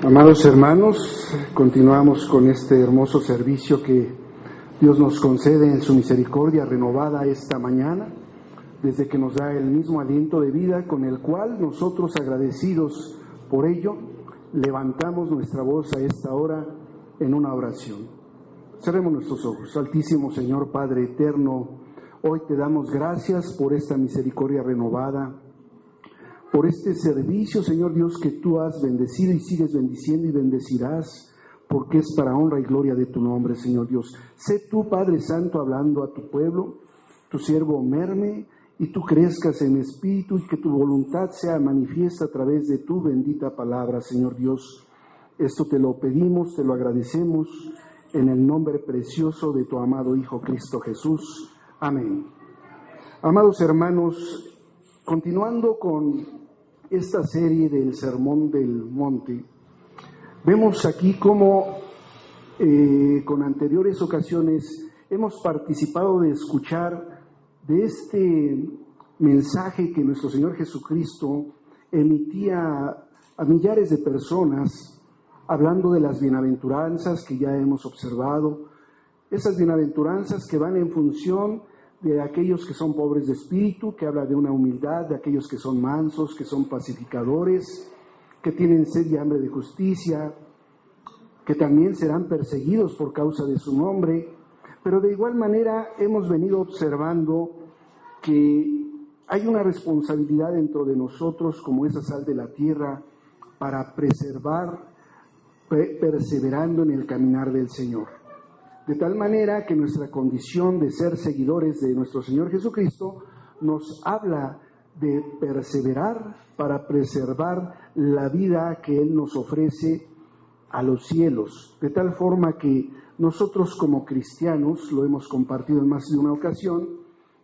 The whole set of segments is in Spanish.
Amados hermanos, continuamos con este hermoso servicio que Dios nos concede en su misericordia renovada esta mañana, desde que nos da el mismo aliento de vida con el cual nosotros, agradecidos por ello, levantamos nuestra voz a esta hora en una oración. Cerremos nuestros ojos. Altísimo Señor Padre eterno, hoy te damos gracias por esta misericordia renovada, por este servicio, Señor Dios, que tú has bendecido y sigues bendiciendo y bendecirás, porque es para honra y gloria de tu nombre, Señor Dios. Sé tú, Padre Santo, hablando a tu pueblo, tu siervo merme, y tú crezcas en espíritu, y que tu voluntad sea manifiesta a través de tu bendita palabra, Señor Dios. Esto te lo pedimos, te lo agradecemos, en el nombre precioso de tu amado Hijo Cristo Jesús. Amén. Amados hermanos, continuando con esta serie del Sermón del Monte, vemos aquí cómo con anteriores ocasiones hemos participado de escuchar de este mensaje que nuestro Señor Jesucristo emitía a millares de personas, hablando de las bienaventuranzas que ya hemos observado, esas bienaventuranzas que van en función de aquellos que son pobres de espíritu, que habla de una humildad, de aquellos que son mansos, que son pacificadores, que tienen sed y hambre de justicia, que también serán perseguidos por causa de su nombre. Pero de igual manera hemos venido observando que hay una responsabilidad dentro de nosotros como esa sal de la tierra para preservar, perseverando en el caminar del Señor. De tal manera que nuestra condición de ser seguidores de nuestro Señor Jesucristo nos habla de perseverar para preservar la vida que Él nos ofrece a los cielos. De tal forma que nosotros como cristianos, lo hemos compartido en más de una ocasión,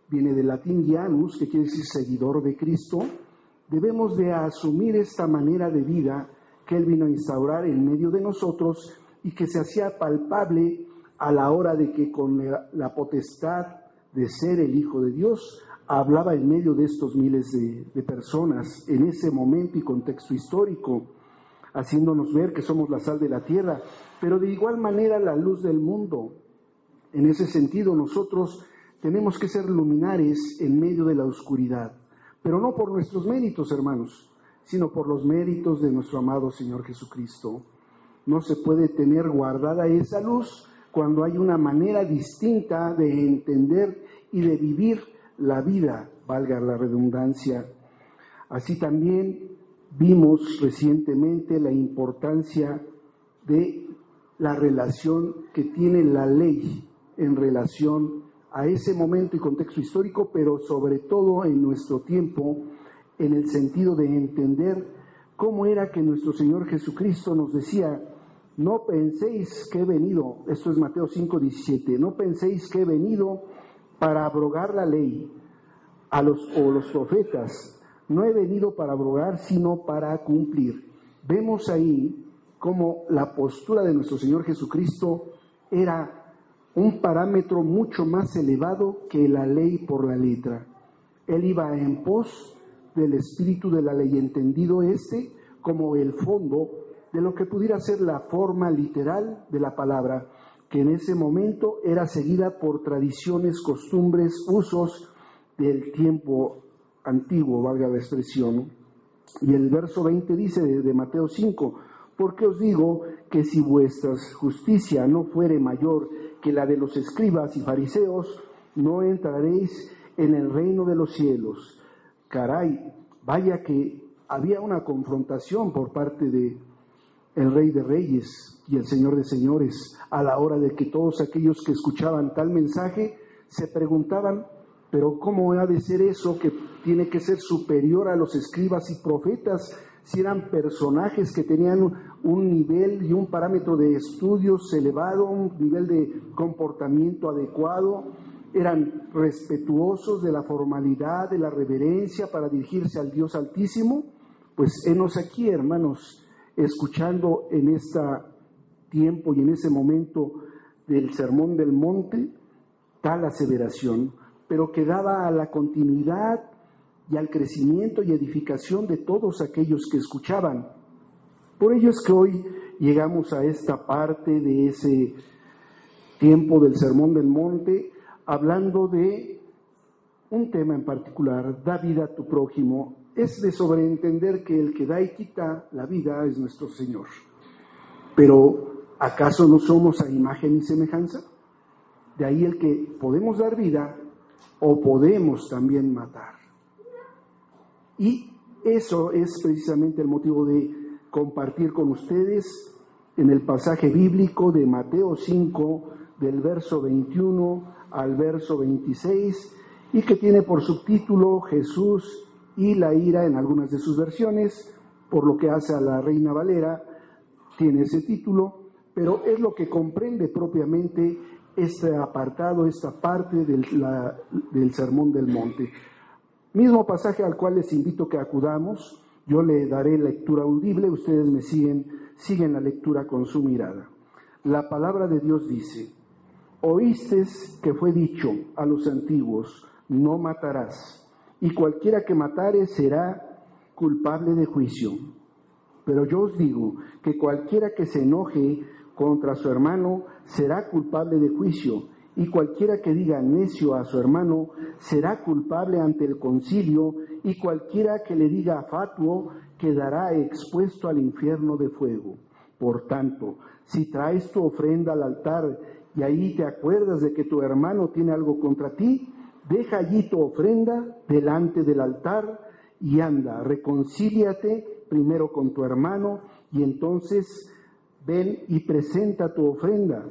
viene del latín Janus, que quiere decir seguidor de Cristo, debemos de asumir esta manera de vida que Él vino a instaurar en medio de nosotros y que se hacía palpable a la hora de que con la potestad de ser el Hijo de Dios hablaba en medio de estos miles de personas en ese momento y contexto histórico, haciéndonos ver que somos la sal de la tierra, pero de igual manera la luz del mundo. En ese sentido nosotros tenemos que ser luminares en medio de la oscuridad, pero no por nuestros méritos, hermanos, sino por los méritos de nuestro amado Señor Jesucristo. No se puede tener guardada esa luz cuando hay una manera distinta de entender y de vivir la vida, valga la redundancia. Así también vimos recientemente la importancia de la relación que tiene la ley en relación a ese momento y contexto histórico, pero sobre todo en nuestro tiempo, en el sentido de entender cómo era que nuestro Señor Jesucristo nos decía: no penséis que he venido, esto es Mateo 5:17, no penséis que he venido para abrogar la ley o los profetas, no he venido para abrogar, sino para cumplir. Vemos ahí cómo la postura de nuestro Señor Jesucristo era un parámetro mucho más elevado que la ley por la letra. Él iba en pos del espíritu de la ley, entendido como el fondo de lo que pudiera ser la forma literal de la palabra, que en ese momento era seguida por tradiciones, costumbres, usos del tiempo antiguo, valga la expresión. Y el verso 20 dice de Mateo 5, porque os digo que si vuestra justicia no fuere mayor que la de los escribas y fariseos, no entraréis en el reino de los cielos. Caray, vaya que había una confrontación por parte de el Rey de Reyes y el Señor de Señores, a la hora de que todos aquellos que escuchaban tal mensaje se preguntaban: pero ¿cómo ha de ser eso que tiene que ser superior a los escribas y profetas, si eran personajes que tenían un nivel y un parámetro de estudios elevado, un nivel de comportamiento adecuado, eran respetuosos de la formalidad, de la reverencia para dirigirse al Dios Altísimo? Pues henos aquí, hermanos, escuchando en este tiempo y en ese momento del Sermón del Monte tal aseveración, pero que daba a la continuidad y al crecimiento y edificación de todos aquellos que escuchaban. Por ello es que hoy llegamos a esta parte de ese tiempo del Sermón del Monte, hablando de un tema en particular: da vida a tu prójimo. Es de sobreentender que el que da y quita la vida es nuestro Señor. Pero, ¿acaso no somos a imagen y semejanza? De ahí el que podemos dar vida o podemos también matar. Y eso es precisamente el motivo de compartir con ustedes en el pasaje bíblico de Mateo 5, del verso 21 al verso 26, y que tiene por subtítulo Jesús y la ira en algunas de sus versiones, por lo que hace a la Reina Valera, tiene ese título, pero es lo que comprende propiamente este apartado, esta parte del Sermón del Monte. Mismo pasaje al cual les invito que acudamos. Yo le daré lectura audible, ustedes me siguen la lectura con su mirada. La palabra de Dios dice: oísteis que fue dicho a los antiguos, no matarás, y cualquiera que matare será culpable de juicio. Pero yo os digo que cualquiera que se enoje contra su hermano será culpable de juicio, y cualquiera que diga necio a su hermano será culpable ante el concilio, y cualquiera que le diga fatuo quedará expuesto al infierno de fuego. Por tanto, si traes tu ofrenda al altar y ahí te acuerdas de que tu hermano tiene algo contra ti, deja allí tu ofrenda delante del altar y anda, reconcíliate primero con tu hermano y entonces ven y presenta tu ofrenda.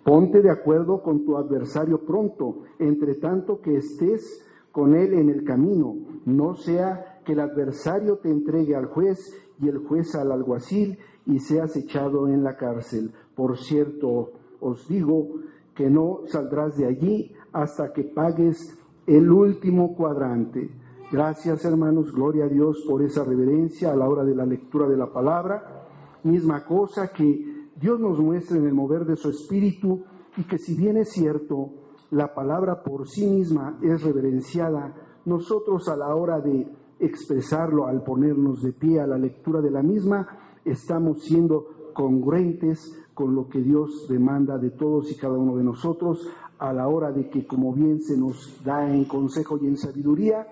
Ponte de acuerdo con tu adversario pronto, entre tanto que estés con él en el camino, no sea que el adversario te entregue al juez y el juez al alguacil y seas echado en la cárcel. Por cierto, os digo que no saldrás de allí hasta que pagues el último cuadrante. Gracias, hermanos, gloria a Dios por esa reverencia a la hora de la lectura de la palabra. Misma cosa que Dios nos muestra en el mover de su Espíritu, y que si bien es cierto, la palabra por sí misma es reverenciada, nosotros a la hora de expresarlo, al ponernos de pie a la lectura de la misma, estamos siendo congruentes con lo que Dios demanda de todos y cada uno de nosotros, a la hora de que, como bien se nos da en consejo y en sabiduría,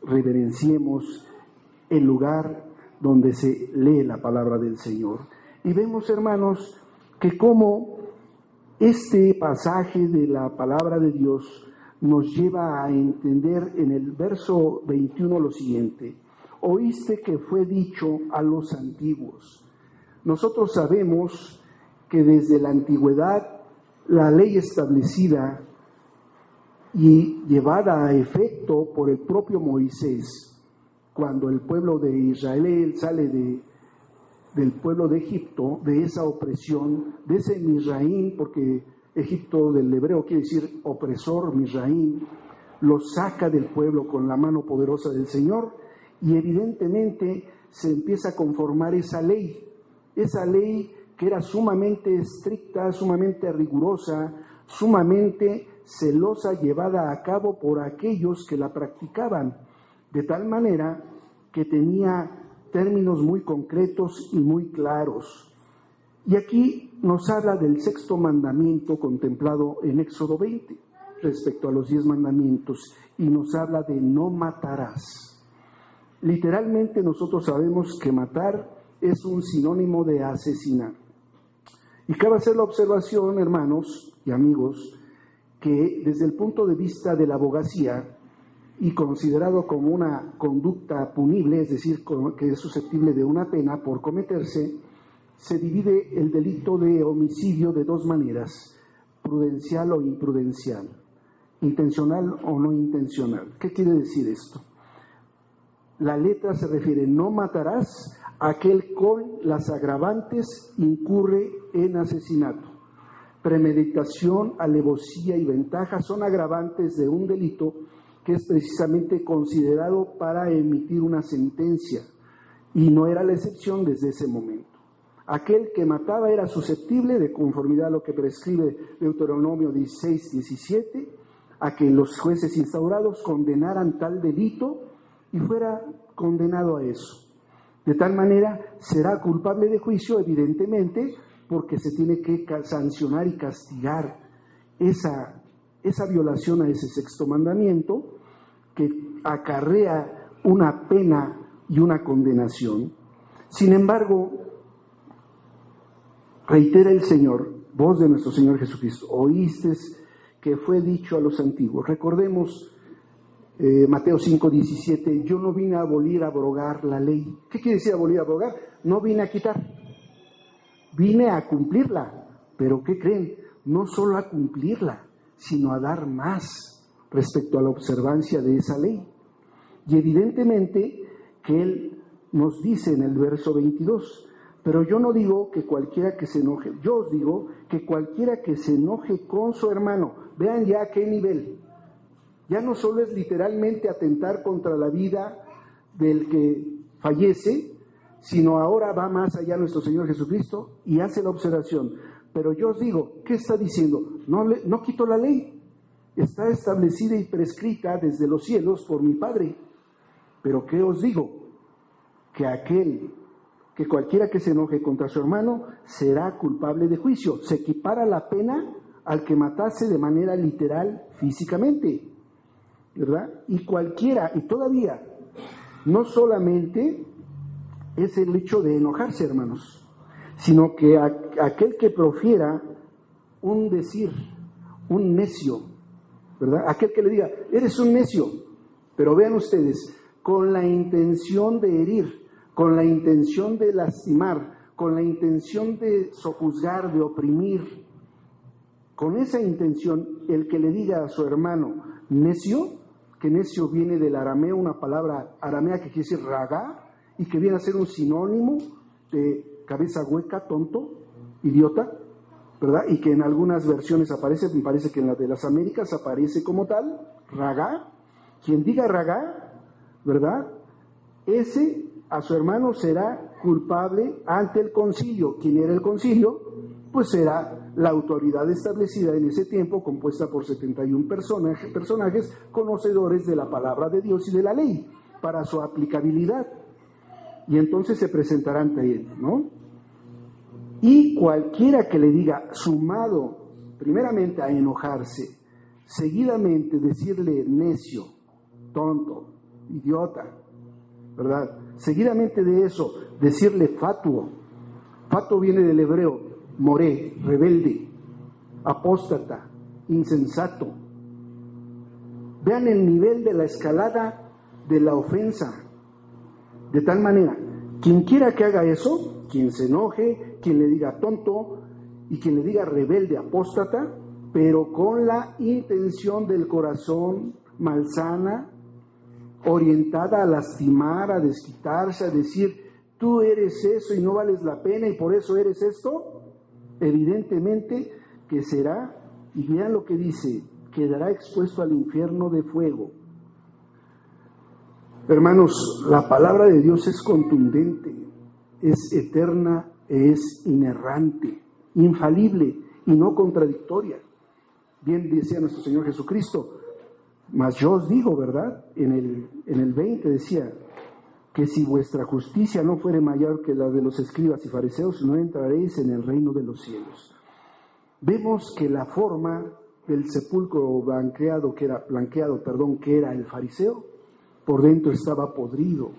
reverenciemos el lugar donde se lee la palabra del Señor. Y vemos, hermanos, que como este pasaje de la palabra de Dios nos lleva a entender en el verso 21 lo siguiente: oíste que fue dicho a los antiguos. Nosotros sabemos que desde la antigüedad la ley establecida y llevada a efecto por el propio Moisés, cuando el pueblo de Israel sale del pueblo de Egipto, de esa opresión, de ese Misraín, porque Egipto del hebreo quiere decir opresor, Misraín, lo saca del pueblo con la mano poderosa del Señor, y evidentemente se empieza a conformar esa ley que era sumamente estricta, sumamente rigurosa, sumamente celosa, llevada a cabo por aquellos que la practicaban, de tal manera que tenía términos muy concretos y muy claros. Y aquí nos habla del sexto mandamiento contemplado en Éxodo 20, respecto a los 10 mandamientos, y nos habla de no matarás. Literalmente nosotros sabemos que matar es un sinónimo de asesinar. Y cabe hacer la observación, hermanos y amigos, que desde el punto de vista de la abogacía, y considerado como una conducta punible, es decir, que es susceptible de una pena por cometerse, se divide el delito de homicidio de dos maneras: prudencial o imprudencial, intencional o no intencional. ¿Qué quiere decir esto? La letra se refiere: no matarás a aquel con las agravantes incurre en asesinato. Premeditación, alevosía y ventaja son agravantes de un delito que es precisamente considerado para emitir una sentencia, y no era la excepción desde ese momento. Aquel que mataba era susceptible, de conformidad a lo que prescribe Deuteronomio 16:17, a que los jueces instaurados condenaran tal delito y fuera condenado a eso. De tal manera será culpable de juicio, evidentemente, porque se tiene que sancionar y castigar esa violación a ese sexto mandamiento que acarrea una pena y una condenación. Sin embargo, reitera el Señor, voz de nuestro Señor Jesucristo, oíste que fue dicho a los antiguos. Recordemos Mateo 5:17, yo no vine a abolir, a abrogar la ley. ¿Qué quiere decir abolir, abrogar? No vine a quitar, vine a cumplirla. Pero ¿qué creen? No solo a cumplirla, sino a dar más respecto a la observancia de esa ley. Y evidentemente que Él nos dice en el verso 22, pero yo no digo que cualquiera que se enoje, yo os digo que cualquiera que se enoje con su hermano, vean ya a qué nivel. Ya no solo es literalmente atentar contra la vida del que fallece, sino ahora va más allá nuestro Señor Jesucristo y hace la observación. Pero yo os digo, ¿qué está diciendo? No quito la ley, está establecida y prescrita desde los cielos por mi Padre. Pero ¿qué os digo? Que cualquiera que se enoje contra su hermano será culpable de juicio. Se equipara la pena al que matase de manera literal físicamente, ¿verdad? Y cualquiera, y todavía, no solamente es el hecho de enojarse, hermanos, sino que aquel que profiera un decir, un necio, ¿verdad? Aquel que le diga, eres un necio, pero vean ustedes, con la intención de herir, con la intención de lastimar, con la intención de sojuzgar, de oprimir, con esa intención, el que le diga a su hermano necio, que necio viene del arameo, una palabra aramea que quiere decir ragá, y que viene a ser un sinónimo de cabeza hueca, tonto, idiota, ¿verdad? Y que en algunas versiones aparece, me parece que en la de las Américas aparece como tal, ragá. Quien diga ragá, ¿verdad? Ese a su hermano será culpable ante el concilio. ¿Quién era el concilio? Pues será la autoridad establecida en ese tiempo, compuesta por 71 personajes conocedores de la palabra de Dios y de la ley, para su aplicabilidad. Y entonces se presentará ante él, ¿no? Y cualquiera que le diga, sumado primeramente a enojarse, seguidamente decirle necio, tonto, idiota, ¿verdad? Seguidamente de eso, decirle fatuo. Fatuo viene del hebreo, moré, rebelde, apóstata, insensato. Vean el nivel de la escalada de la ofensa. De tal manera, quien quiera que haga eso, quien se enoje, quien le diga tonto y quien le diga rebelde, apóstata, pero con la intención del corazón malsana, orientada a lastimar, a desquitarse, a decir, tú eres eso y no vales la pena y por eso eres esto, evidentemente que será, y vean lo que dice, quedará expuesto al infierno de fuego. Hermanos, la palabra de Dios es contundente, es eterna, es inerrante, infalible y no contradictoria. Bien decía nuestro Señor Jesucristo, mas yo os digo, ¿verdad? En el 20 decía, que si vuestra justicia no fuere mayor que la de los escribas y fariseos, no entraréis en el reino de los cielos. Vemos que la forma del sepulcro blanqueado, que era el fariseo, por dentro estaba podrido.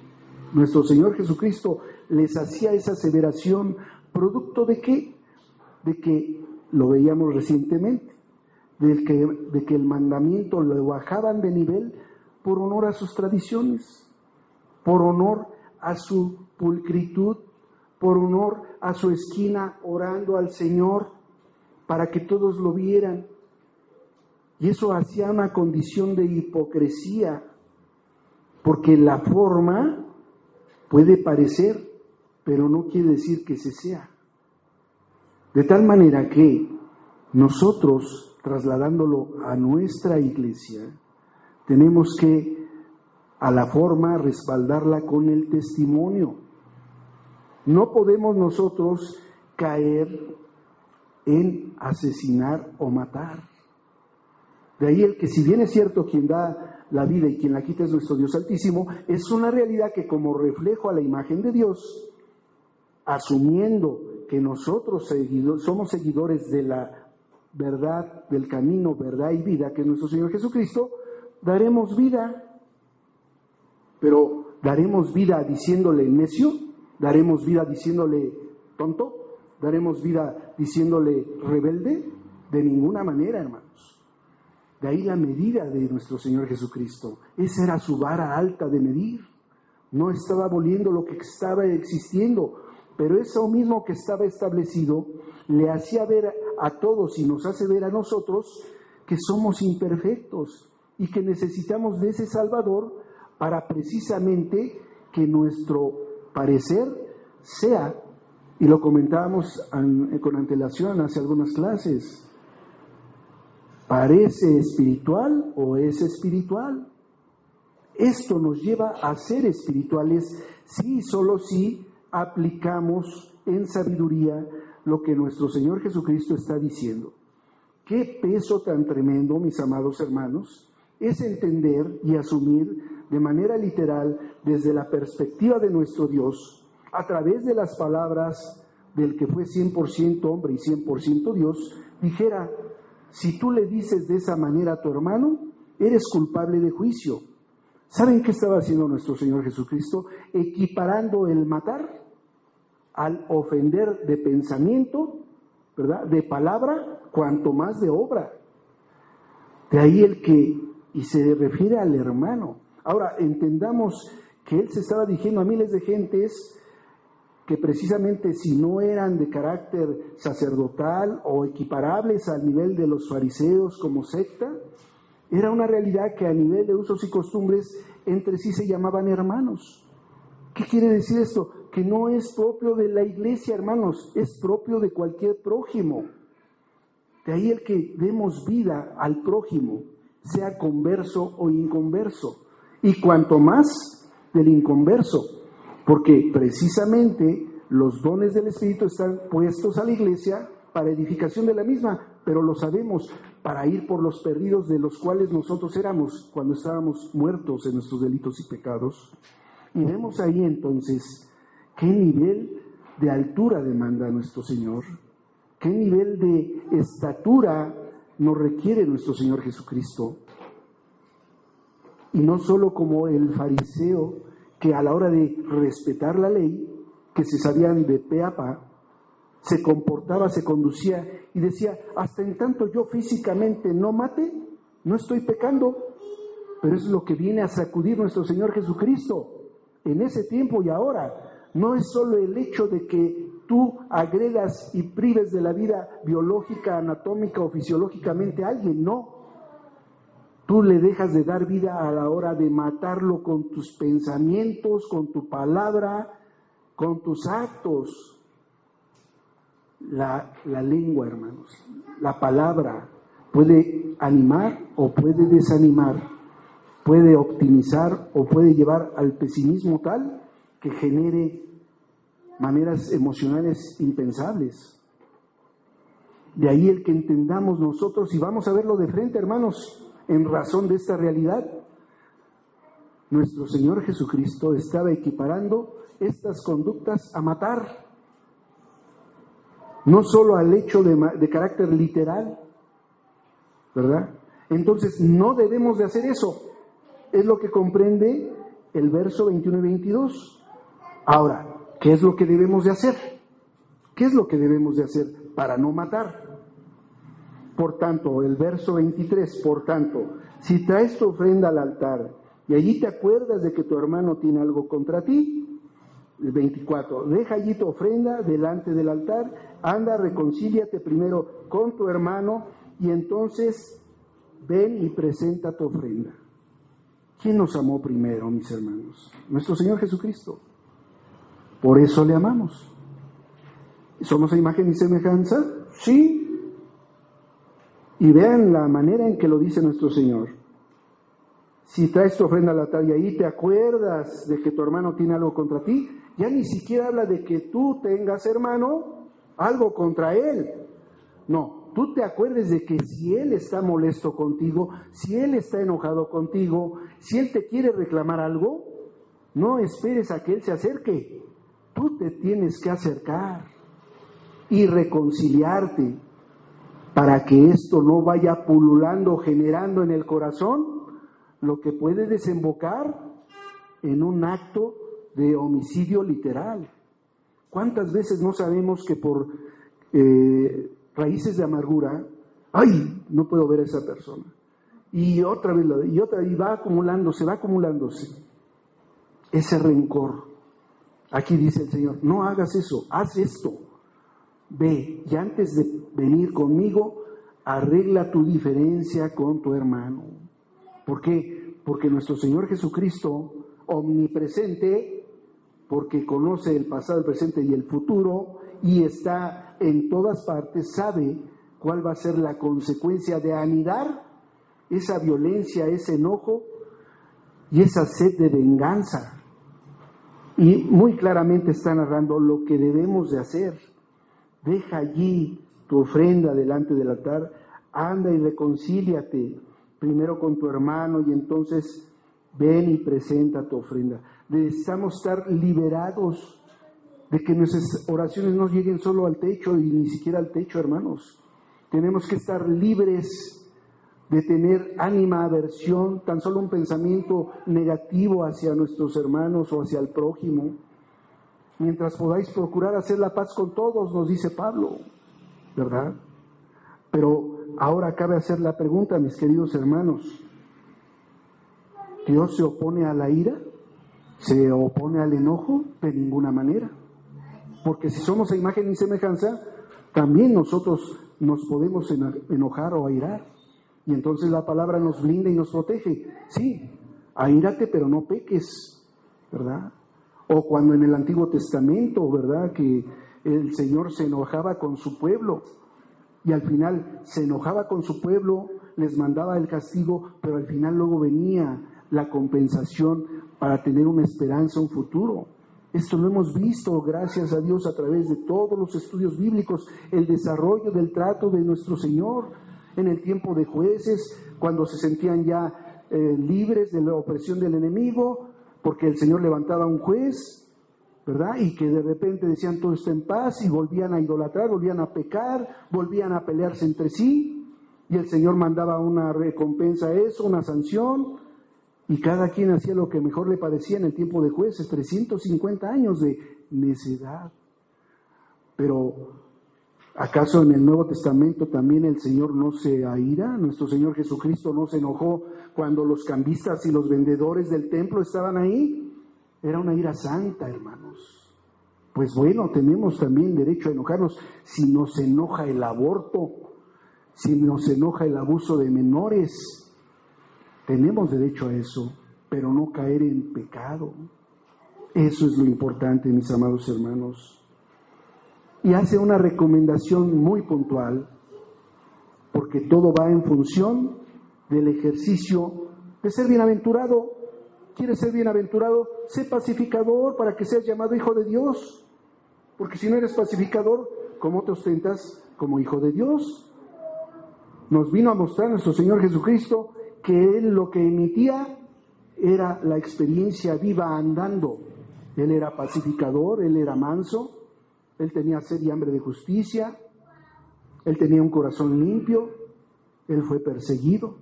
Nuestro Señor Jesucristo les hacía esa aseveración, ¿producto de qué? De que, lo veíamos recientemente, de que el mandamiento lo bajaban de nivel por honor a sus tradiciones, por honor a su pulcritud, por honor a su esquina orando al Señor para que todos lo vieran. Y eso hacía una condición de hipocresía, porque la forma puede parecer, pero no quiere decir que se sea. De tal manera que nosotros, trasladándolo a nuestra iglesia, tenemos que a la forma respaldarla con el testimonio. No podemos nosotros caer en asesinar o matar. De ahí el que, si bien es cierto quien da la vida y quien la quita es nuestro Dios Altísimo, es una realidad que como reflejo a la imagen de Dios, asumiendo que nosotros somos seguidores de la verdad, del camino, verdad y vida, que es nuestro Señor Jesucristo, daremos vida. Pero ¿daremos vida diciéndole necio? ¿Daremos vida diciéndole tonto? ¿Daremos vida diciéndole rebelde? De ninguna manera, hermanos. De ahí la medida de nuestro Señor Jesucristo. Esa era su vara alta de medir. No estaba aboliendo lo que estaba existiendo, pero eso mismo que estaba establecido le hacía ver a todos y nos hace ver a nosotros que somos imperfectos y que necesitamos de ese Salvador para precisamente que nuestro parecer sea, y lo comentábamos con antelación hace algunas clases, ¿parece espiritual o es espiritual? Esto nos lleva a ser espirituales si, solo si aplicamos en sabiduría lo que nuestro Señor Jesucristo está diciendo. Qué peso tan tremendo, mis amados hermanos, es entender y asumir de manera literal, desde la perspectiva de nuestro Dios, a través de las palabras del que fue 100% hombre y 100% Dios, dijera: si tú le dices de esa manera a tu hermano, eres culpable de juicio. ¿Saben qué estaba haciendo nuestro Señor Jesucristo? Equiparando el matar al ofender de pensamiento, ¿verdad?, de palabra, cuanto más de obra. De ahí el que, y se refiere al hermano. Ahora, entendamos que él se estaba dirigiendo a miles de gentes que precisamente si no eran de carácter sacerdotal o equiparables al nivel de los fariseos como secta, era una realidad que a nivel de usos y costumbres entre sí se llamaban hermanos. ¿Qué quiere decir esto? Que no es propio de la iglesia, hermanos, es propio de cualquier prójimo. De ahí el que demos vida al prójimo, sea converso o inconverso. Y cuanto más del inconverso, porque precisamente los dones del Espíritu están puestos a la iglesia para edificación de la misma, pero lo sabemos, para ir por los perdidos de los cuales nosotros éramos cuando estábamos muertos en nuestros delitos y pecados. Y vemos ahí entonces qué nivel de altura demanda nuestro Señor, qué nivel de estatura nos requiere nuestro Señor Jesucristo. Y no solo como el fariseo, que a la hora de respetar la ley, que se sabían de pe a pa, se comportaba, se conducía y decía: hasta en tanto yo físicamente no mate, no estoy pecando. Pero eso es lo que viene a sacudir nuestro Señor Jesucristo en ese tiempo y ahora. No es solo el hecho de que tú agredas y prives de la vida biológica, anatómica o fisiológicamente a alguien, no. Tú le dejas de dar vida a la hora de matarlo con tus pensamientos, con tu palabra, con tus actos. La lengua, hermanos, la palabra puede animar o puede desanimar, puede optimizar o puede llevar al pesimismo tal que genere maneras emocionales impensables. De ahí el que entendamos nosotros, y vamos a verlo de frente, hermanos, en razón de esta realidad, nuestro Señor Jesucristo estaba equiparando estas conductas a matar, no solo al hecho de carácter literal, ¿verdad? Entonces no debemos de hacer eso, es lo que comprende el verso 21 y 22. Ahora, ¿qué es lo que debemos de hacer? ¿Qué es lo que debemos de hacer para no matar? Por tanto, el verso 23, por tanto, si traes tu ofrenda al altar y allí te acuerdas de que tu hermano tiene algo contra ti, el 24, deja allí tu ofrenda delante del altar, anda, reconcíliate primero con tu hermano y entonces ven y presenta tu ofrenda. ¿Quién nos amó primero, mis hermanos? Nuestro Señor Jesucristo. Por eso le amamos. ¿Somos a imagen y semejanza? Sí. Y vean la manera en que lo dice nuestro Señor. Si traes tu ofrenda al altar y ahí te acuerdas de que tu hermano tiene algo contra ti, ya ni siquiera habla de que tú tengas, hermano, algo contra él. No, tú te acuerdes de que si Él está molesto contigo, si Él está enojado contigo, si Él te quiere reclamar algo, no esperes a que Él se acerque. Tú te tienes que acercar y reconciliarte para que esto no vaya pululando, generando en el corazón lo que puede desembocar en un acto de homicidio literal. ¿Cuántas veces no sabemos que por raíces de amargura, ¡ay! No puedo ver a esa persona. Y otra vez, y va acumulándose ese rencor. Aquí dice el Señor, no hagas eso, haz esto. Ve, y antes de venir conmigo, arregla tu diferencia con tu hermano. ¿Por qué? Porque nuestro Señor Jesucristo, omnipresente, porque conoce el pasado, el presente y el futuro, y está en todas partes, sabe cuál va a ser la consecuencia de anidar esa violencia, ese enojo y esa sed de venganza. Y muy claramente está narrando lo que debemos de hacer. Deja allí tu ofrenda delante del altar, anda y reconcíliate primero con tu hermano y entonces ven y presenta tu ofrenda. Necesitamos estar liberados de que nuestras oraciones no lleguen solo al techo y ni siquiera al techo, hermanos. Tenemos que estar libres de tener animadversión, tan solo un pensamiento negativo hacia nuestros hermanos o hacia el prójimo. Mientras podáis procurar hacer la paz con todos, nos dice Pablo, ¿verdad? Pero ahora cabe hacer la pregunta, mis queridos hermanos, ¿Dios se opone a la ira? ¿Se opone al enojo? De ninguna manera. Porque si somos a imagen y semejanza, también nosotros nos podemos enojar o airar. Y entonces la palabra nos blinda y nos protege. Sí, aírate, pero no peques, ¿verdad? O cuando en el Antiguo Testamento, ¿verdad?, que el Señor se enojaba con su pueblo y al final se enojaba con su pueblo, les mandaba el castigo, pero al final luego venía la compensación para tener una esperanza, un futuro. Esto lo hemos visto, gracias a Dios, a través de todos los estudios bíblicos, el desarrollo del trato de nuestro Señor en el tiempo de jueces, cuando se sentían ya libres de la opresión del enemigo, porque el Señor levantaba un juez, ¿verdad? Y que de repente decían todo está en paz y volvían a idolatrar, volvían a pecar, volvían a pelearse entre sí, y el Señor mandaba una recompensa a eso, una sanción, y cada quien hacía lo que mejor le parecía en el tiempo de jueces, 350 años de necedad. Pero, ¿acaso en el Nuevo Testamento también el Señor no se aira? ¿Nuestro Señor Jesucristo no se enojó cuando los cambistas y los vendedores del templo estaban ahí? Era una ira santa, hermanos. Pues bueno, tenemos también derecho a enojarnos si nos enoja el aborto, si nos enoja el abuso de menores. Tenemos derecho a eso, pero no caer en pecado. Eso es lo importante, mis amados hermanos. Y hace una recomendación muy puntual, porque todo va en función del ejercicio de ser bienaventurado. ¿Quieres ser bienaventurado? Sé pacificador para que seas llamado hijo de Dios. Porque si no eres pacificador, ¿cómo te ostentas como hijo de Dios? Nos vino a mostrar nuestro Señor Jesucristo que Él lo que emitía era la experiencia viva andando. Él era pacificador, Él era manso, Él tenía sed y hambre de justicia, Él tenía un corazón limpio, Él fue perseguido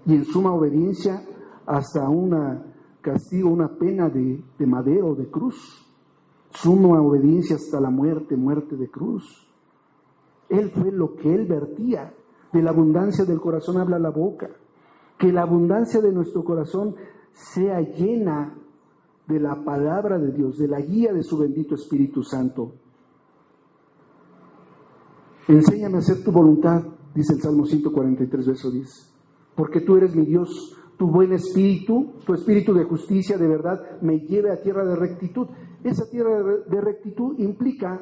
y en suma obediencia hasta un castigo, una pena de madero, de cruz. Suma obediencia hasta la muerte, muerte de cruz. Él fue lo que Él vertía. De la abundancia del corazón habla la boca. Que la abundancia de nuestro corazón sea llena de la palabra de Dios, de la guía de su bendito Espíritu Santo. Enséñame a hacer tu voluntad, dice el Salmo 143, verso 10. Porque tú eres mi Dios, tu buen espíritu, tu espíritu de justicia, de verdad, me lleve a tierra de rectitud. Esa tierra de rectitud implica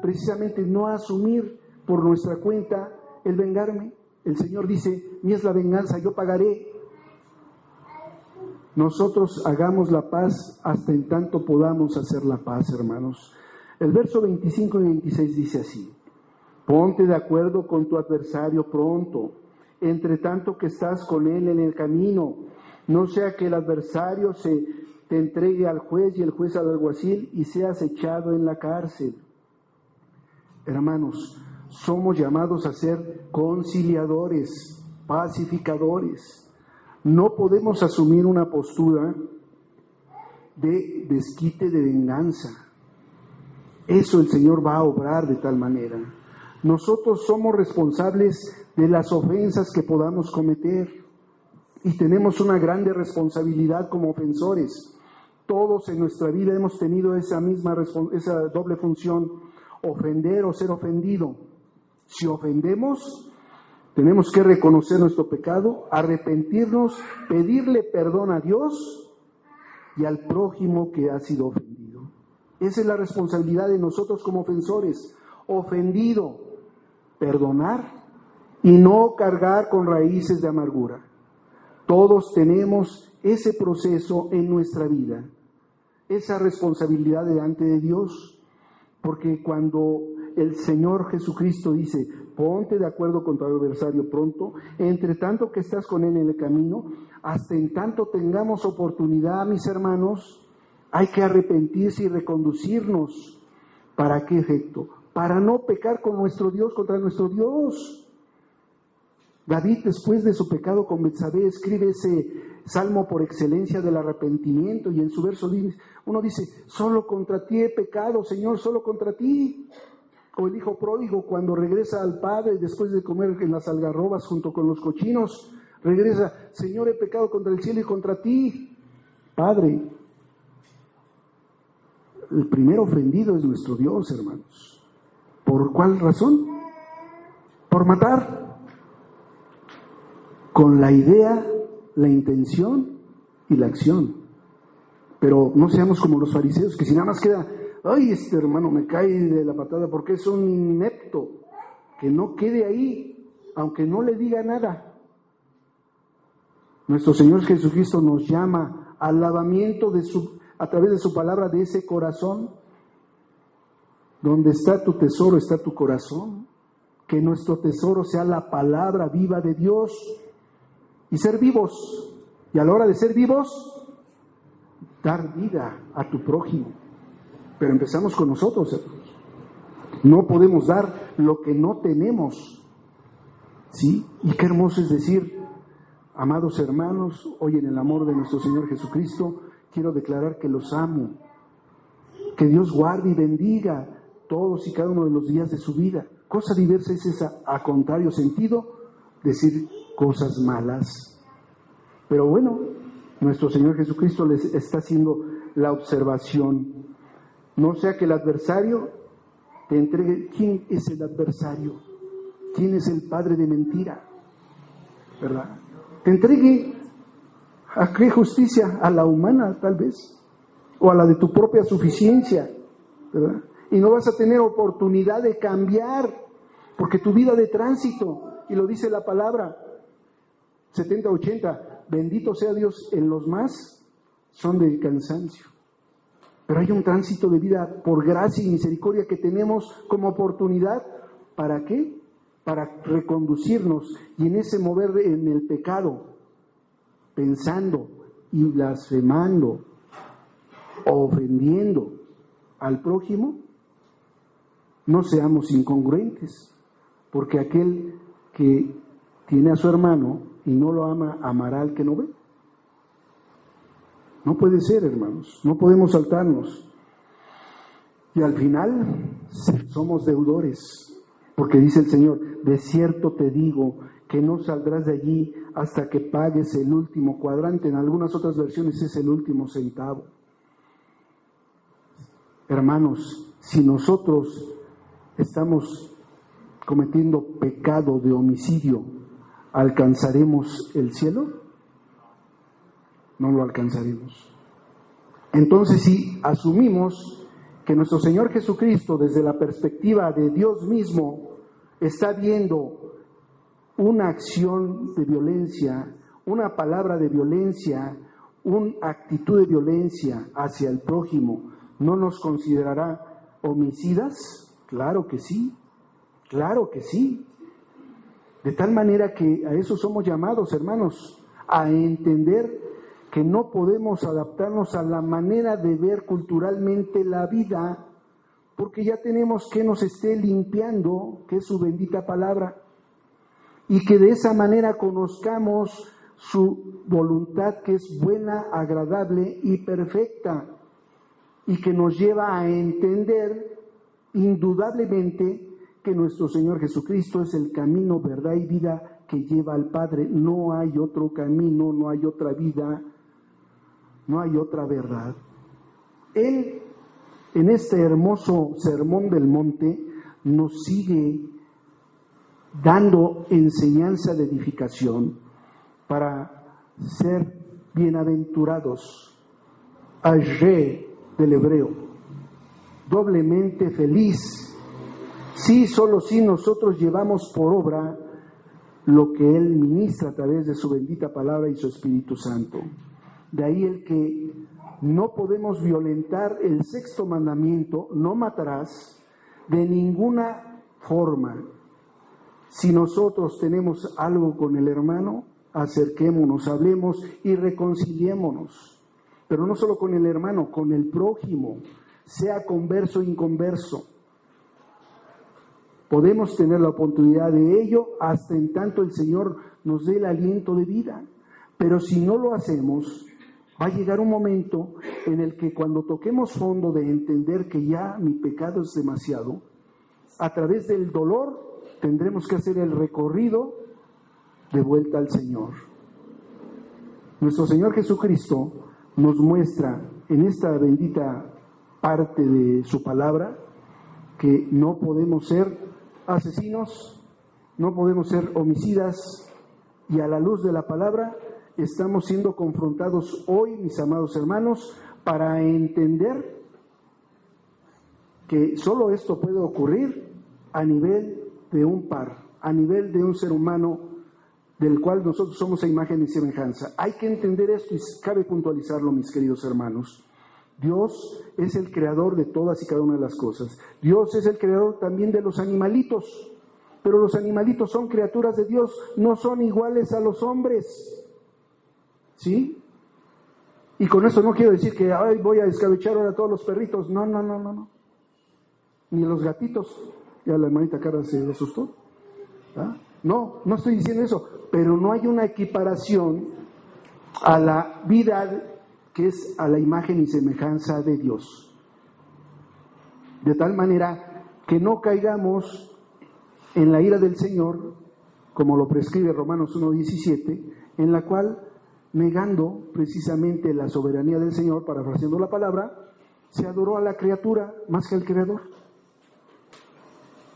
precisamente no asumir por nuestra cuenta el vengarme. El Señor dice, mía es la venganza, yo pagaré. Nosotros hagamos la paz hasta en tanto podamos hacer la paz, hermanos. El verso 25 y 26 dice así: Ponte de acuerdo con tu adversario pronto, entre tanto que estás con él en el camino. No sea que el adversario te entregue al juez y el juez al alguacil y seas echado en la cárcel. Hermanos, somos llamados a ser conciliadores, pacificadores. No podemos asumir una postura de desquite, de venganza. Eso el Señor va a obrar de tal manera. Nosotros somos responsables de las ofensas que podamos cometer y tenemos una grande responsabilidad como ofensores. Todos en nuestra vida hemos tenido esa doble función, ofender o ser ofendido. Si ofendemos, tenemos que reconocer nuestro pecado, arrepentirnos, pedirle perdón a Dios y al prójimo que ha sido ofendido. Esa es la responsabilidad de nosotros como ofensores. Ofendido, perdonar y no cargar con raíces de amargura. Todos tenemos ese proceso en nuestra vida, esa responsabilidad delante de Dios, porque cuando el Señor Jesucristo dice, ponte de acuerdo con tu adversario pronto, entre tanto que estás con él en el camino, hasta en tanto tengamos oportunidad, mis hermanos, hay que arrepentirse y reconducirnos. ¿Para qué efecto? Para no pecar con nuestro Dios, contra nuestro Dios. David, después de su pecado con Betsabé, escribe ese salmo por excelencia del arrepentimiento, y en su verso uno dice, solo contra ti he pecado, Señor, solo contra ti. O el hijo pródigo, cuando regresa al padre después de comer en las algarrobas junto con los cochinos, regresa, Señor, he pecado contra el cielo y contra ti. Padre, el primer ofendido es nuestro Dios, hermanos. ¿Por cuál razón? Por matar. Con la idea, la intención y la acción. Pero no seamos como los fariseos, que si nada más queda, ay, este hermano me cae de la patada porque es un inepto. Que no quede ahí, aunque no le diga nada. Nuestro Señor Jesucristo nos llama al lavamiento a través de su palabra, de ese corazón. Donde está tu tesoro, está tu corazón. Que nuestro tesoro sea la palabra viva de Dios. Y ser vivos. Y a la hora de ser vivos, dar vida a tu prójimo. Pero empezamos con nosotros, hermanos. No podemos dar lo que no tenemos. ¿Sí? Y qué hermoso es decir, amados hermanos, hoy en el amor de nuestro Señor Jesucristo, quiero declarar que los amo. Que Dios guarde y bendiga todos y cada uno de los días de su vida. Cosa diversa es esa, a contrario sentido, decir cosas malas. Pero bueno, nuestro Señor Jesucristo les está haciendo la observación. No sea que el adversario te entregue. ¿Quién es el adversario? ¿Quién es el padre de mentira? ¿Verdad? Te entregue ¿a qué justicia? A la humana, tal vez, o a la de tu propia suficiencia, ¿verdad? Y no vas a tener oportunidad de cambiar, porque tu vida de tránsito, y lo dice la palabra, 70, 80, bendito sea Dios, en los más son del cansancio. Pero hay un tránsito de vida por gracia y misericordia que tenemos como oportunidad. ¿Para qué? Para reconducirnos y en ese mover en el pecado, pensando y blasfemando, ofendiendo al prójimo, no seamos incongruentes, porque aquel que tiene a su hermano y no lo ama, amará al que no ve. No puede ser, hermanos, no podemos saltarnos. Y al final somos deudores, porque dice el Señor, de cierto te digo que no saldrás de allí hasta que pagues el último cuadrante. En algunas otras versiones es el último centavo. Hermanos, si nosotros estamos cometiendo pecado de homicidio, ¿alcanzaremos el cielo? No lo alcanzaremos. Entonces, si asumimos que nuestro Señor Jesucristo, desde la perspectiva de Dios mismo, está viendo una acción de violencia, una palabra de violencia, una actitud de violencia hacia el prójimo, ¿no nos considerará homicidas? Claro que sí. Claro que sí. De tal manera que a eso somos llamados, hermanos, a entender que no podemos adaptarnos a la manera de ver culturalmente la vida, porque ya tenemos que nos esté limpiando, que es su bendita palabra, y que de esa manera conozcamos su voluntad, que es buena, agradable y perfecta, y que nos lleva a entender indudablemente que nuestro Señor Jesucristo es el camino, verdad y vida que lleva al Padre. No hay otro camino, no hay otra vida, no hay otra verdad. Él, en este hermoso sermón del monte, nos sigue dando enseñanza de edificación para ser bienaventurados. Ashré del hebreo, doblemente feliz. Sí, solo si nosotros llevamos por obra lo que Él ministra a través de su bendita palabra y su Espíritu Santo. De ahí el que no podemos violentar el sexto mandamiento, no matarás, de ninguna forma. Si nosotros tenemos algo con el hermano, acerquémonos, hablemos y reconciliémonos. Pero no solo con el hermano, con el prójimo, sea converso o inconverso. Podemos tener la oportunidad de ello hasta en tanto el Señor nos dé el aliento de vida. Pero si no lo hacemos, va a llegar un momento en el que cuando toquemos fondo de entender que ya mi pecado es demasiado, a través del dolor tendremos que hacer el recorrido de vuelta al Señor. Nuestro Señor Jesucristo nos muestra en esta bendita parte de su palabra que no podemos ser asesinos, no podemos ser homicidas, y a la luz de la palabra estamos siendo confrontados hoy, mis amados hermanos, para entender que solo esto puede ocurrir a nivel de un par, a nivel de un ser humano del cual nosotros somos a imagen y semejanza. Hay que entender esto y cabe puntualizarlo, mis queridos hermanos. Dios es el creador de todas y cada una de las cosas. Dios es el creador también de los animalitos, pero los animalitos son criaturas de Dios, no son iguales a los hombres. ¿Sí? Y con eso no quiero decir que voy a escabechar ahora a todos los perritos. No. Ni los gatitos. Ya la hermanita Cara se asustó. ¿Ah? No estoy diciendo eso, pero no hay una equiparación a la vida que es a la imagen y semejanza de Dios. De tal manera que no caigamos en la ira del Señor, como lo prescribe Romanos 1:17, en la cual, negando precisamente la soberanía del Señor, parafraseando la palabra, se adoró a la criatura más que al Creador.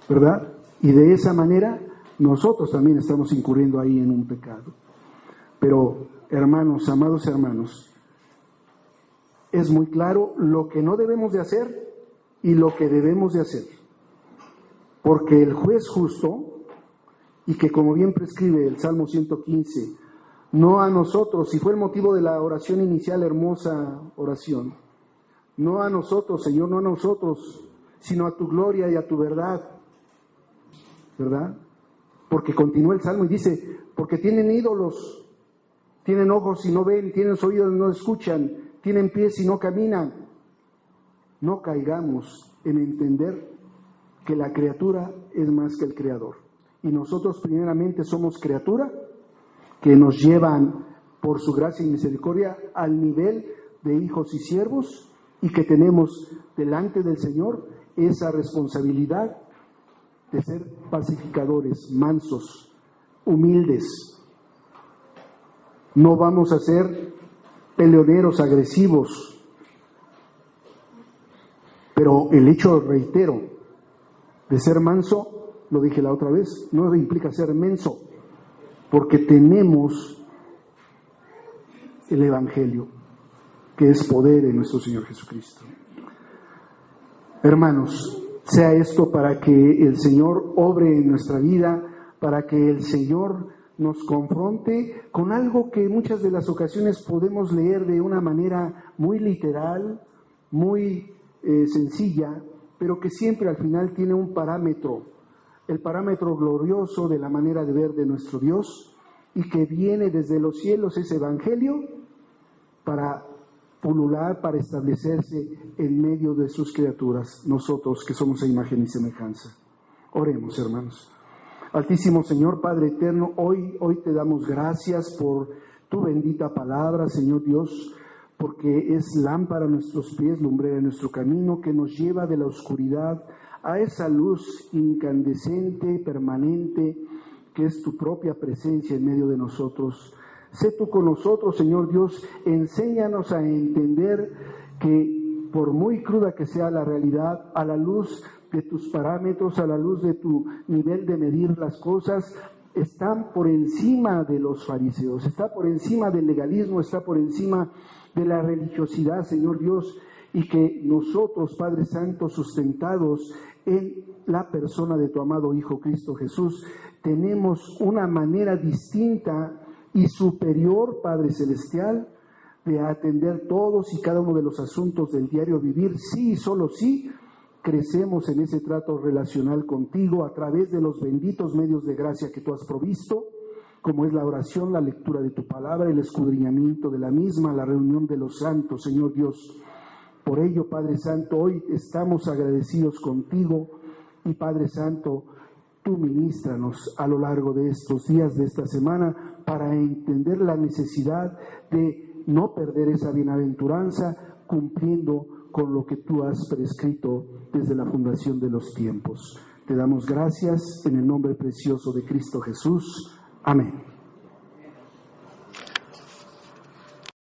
¿Verdad? Y de esa manera nosotros también estamos incurriendo ahí en un pecado. Pero, hermanos, amados hermanos, es muy claro lo que no debemos de hacer y lo que debemos de hacer. Porque el juez justo, y que como bien prescribe el Salmo 115, no a nosotros, y fue el motivo de la oración inicial, hermosa oración, no a nosotros, Señor, no a nosotros, sino a tu gloria y a tu verdad, ¿verdad? Porque continúa el Salmo y dice, porque tienen ídolos, tienen ojos y no ven, tienen oídos y no escuchan, tienen pies y no caminan. No caigamos en entender que la criatura es más que el Creador. Y nosotros primeramente somos criatura que nos llevan por su gracia y misericordia al nivel de hijos y siervos, y que tenemos delante del Señor esa responsabilidad de ser pacificadores, mansos, humildes. No vamos a ser peleoneros, agresivos, pero el hecho, reitero, de ser manso, lo dije la otra vez, no implica ser menso, porque tenemos el Evangelio, que es poder en nuestro Señor Jesucristo. Hermanos, sea esto para que el Señor obre en nuestra vida, para que el Señor nos confronte con algo que en muchas de las ocasiones podemos leer de una manera muy literal, muy sencilla, pero que siempre al final tiene un parámetro el parámetro glorioso de la manera de ver de nuestro Dios, y que viene desde los cielos ese evangelio para pulular, para establecerse en medio de sus criaturas, nosotros que somos a imagen y semejanza. Oremos, hermanos. Altísimo Señor, Padre eterno, hoy te damos gracias por tu bendita palabra, Señor Dios, porque es lámpara a nuestros pies, lumbrera en nuestro camino, que nos lleva de la oscuridad a esa luz incandescente, permanente, que es tu propia presencia en medio de nosotros. Sé tú con nosotros, Señor Dios, enséñanos a entender que por muy cruda que sea la realidad, a la luz de tus parámetros, a la luz de tu nivel de medir las cosas, están por encima de los fariseos, está por encima del legalismo, está por encima de la religiosidad, Señor Dios, y que nosotros, Padre Santo, sustentados en la persona de tu amado Hijo Cristo Jesús, tenemos una manera distinta y superior, Padre Celestial, de atender todos y cada uno de los asuntos del diario vivir, sí y solo sí crecemos en ese trato relacional contigo a través de los benditos medios de gracia que tú has provisto, como es la oración, la lectura de tu palabra, el escudriñamiento de la misma, la reunión de los santos, Señor Dios. Por ello, Padre Santo, hoy estamos agradecidos contigo y, Padre Santo, tú ministranos a lo largo de estos días, de esta semana, para entender la necesidad de no perder esa bienaventuranza, cumpliendo con lo que tú has prescrito desde la fundación de los tiempos. Te damos gracias en el nombre precioso de Cristo Jesús. Amén.